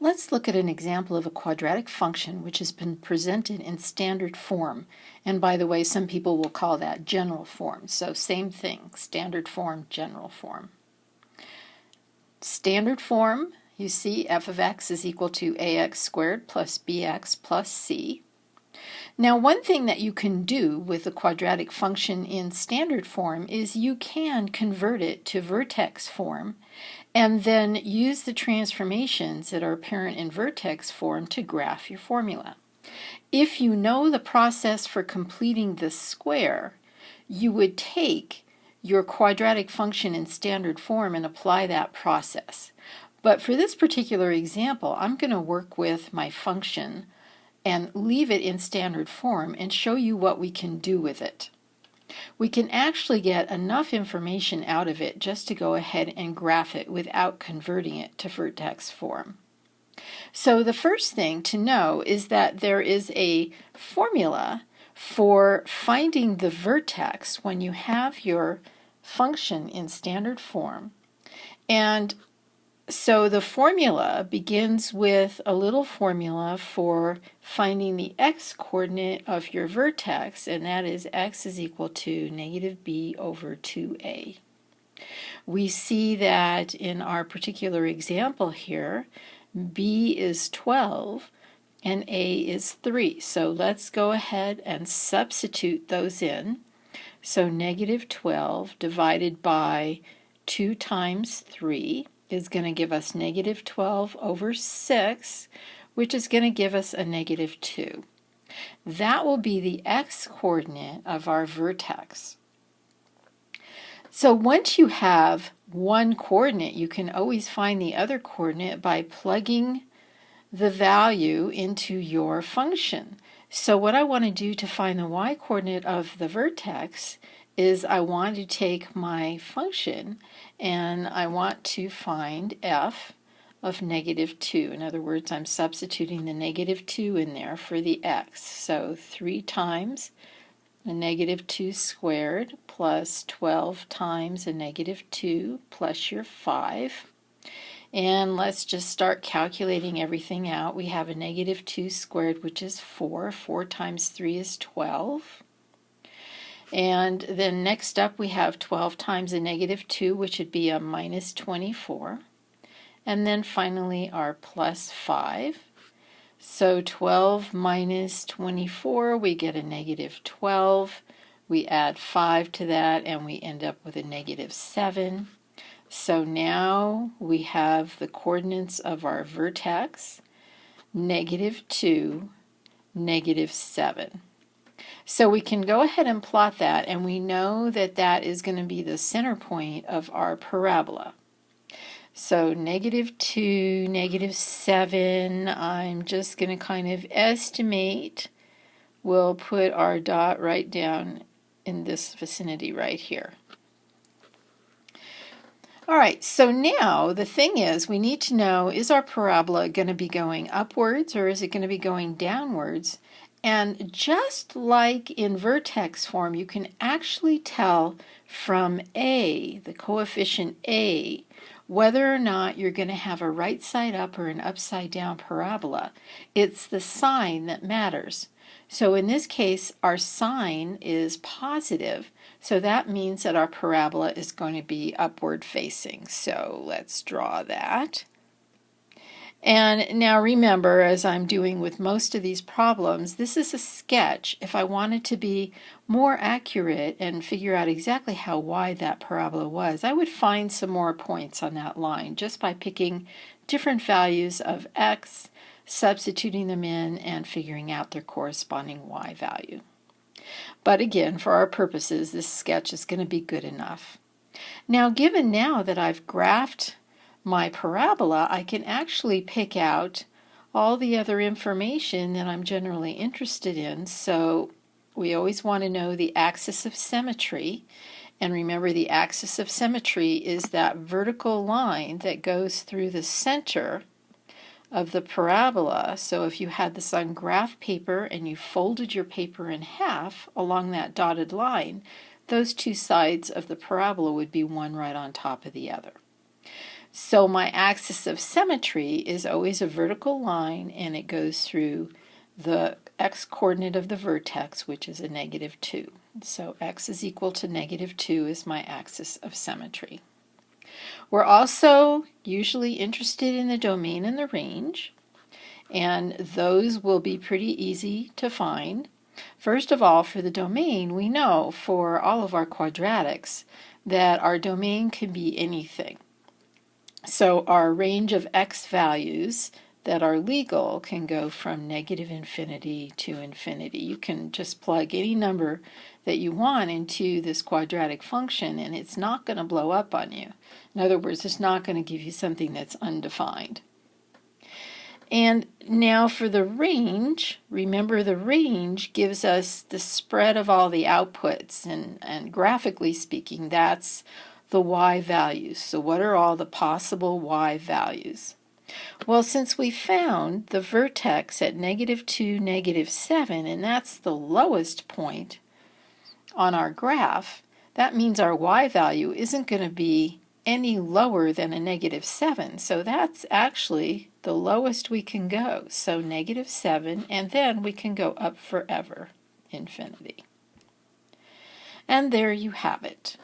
Let's look at an example of a quadratic function which has been presented in standard form. And by the way, some people will call that general form. So same thing, standard form, general form. Standard form, you see f of x is equal to ax squared plus bx plus c. Now, one thing that you can do with a quadratic function in standard form is you can convert it to vertex form and then use the transformations that are apparent in vertex form to graph your formula. If you know the process for completing the square, you would take your quadratic function in standard form and apply that process. But for this particular example, I'm going to work with my function and leave it in standard form and show you what we can do with it. We can actually get enough information out of it just to go ahead and graph it without converting it to vertex form. So the first thing to know is that there is a formula for finding the vertex when you have your function in standard form. And so the formula begins with a little formula for finding the x-coordinate of your vertex, and that is x is equal to negative b over 2a. We see that in our particular example here, b is 12 and a is 3. So let's go ahead and substitute those in. So negative 12 divided by 2 times 3 is going to give us negative 12 over 6, which is going to give us a negative 2. That will be the x-coordinate of our vertex. So once you have one coordinate, you can always find the other coordinate by plugging the value into your function. So what I want to do to find the y-coordinate of the vertex is I want to take my function and I want to find f of negative 2. In other words, I'm substituting the negative 2 in there for the x. So 3 times a negative 2 squared plus 12 times a negative 2 plus your 5. And let's just start calculating everything out. We have a negative 2 squared, which is 4. 4 times 3 is 12. And then next up we have 12 times a negative 2, which would be a minus 24. And then finally our plus 5. So 12 minus 24, we get a negative 12. We add 5 to that and we end up with a negative 7. So now we have the coordinates of our vertex, negative 2, negative 7. So we can go ahead and plot that, and we know that that is going to be the center point of our parabola. So negative 2, negative 7, I'm just going to kind of estimate. We'll put our dot right down in this vicinity right here. All right, so now the thing is we need to know, is our parabola going to be going upwards or is it going to be going downwards? And just like in vertex form, you can actually tell from A, the coefficient A, whether or not you're going to have a right side up or an upside down parabola. It's the sign that matters. So in this case, our sign is positive, so that means that our parabola is going to be upward facing. So let's draw that. And now remember, as I'm doing with most of these problems, this is a sketch. If I wanted to be more accurate and figure out exactly how wide that parabola was, I would find some more points on that line just by picking different values of x, substituting them in, and figuring out their corresponding y value. But again, for our purposes, this sketch is going to be good enough. Now, given now that I've graphed my parabola, I can actually pick out all the other information that I'm generally interested in. So we always want to know the axis of symmetry. And remember, the axis of symmetry is that vertical line that goes through the center of the parabola. So if you had this on graph paper and you folded your paper in half along that dotted line, those two sides of the parabola would be one right on top of the other. So my axis of symmetry is always a vertical line, and it goes through the x-coordinate of the vertex, which is a -2. So x is equal to -2 is my axis of symmetry. We're also usually interested in the domain and the range, and those will be pretty easy to find. First of all, for the domain, we know for all of our quadratics that our domain can be anything. So our range of x values that are legal can go from -infinity to infinity. You can just plug any number that you want into this quadratic function, and it's not going to blow up on you. In other words, it's not going to give you something that's undefined. And now for the range, remember the range gives us the spread of all the outputs, and graphically speaking, that's the y values. So what are all the possible y values? Well, since we found the vertex at -2, -7, and that's the lowest point on our graph, that means our y value isn't going to be any lower than a -7. So that's actually the lowest we can go. So -7, and then we can go up forever, infinity. And there you have it.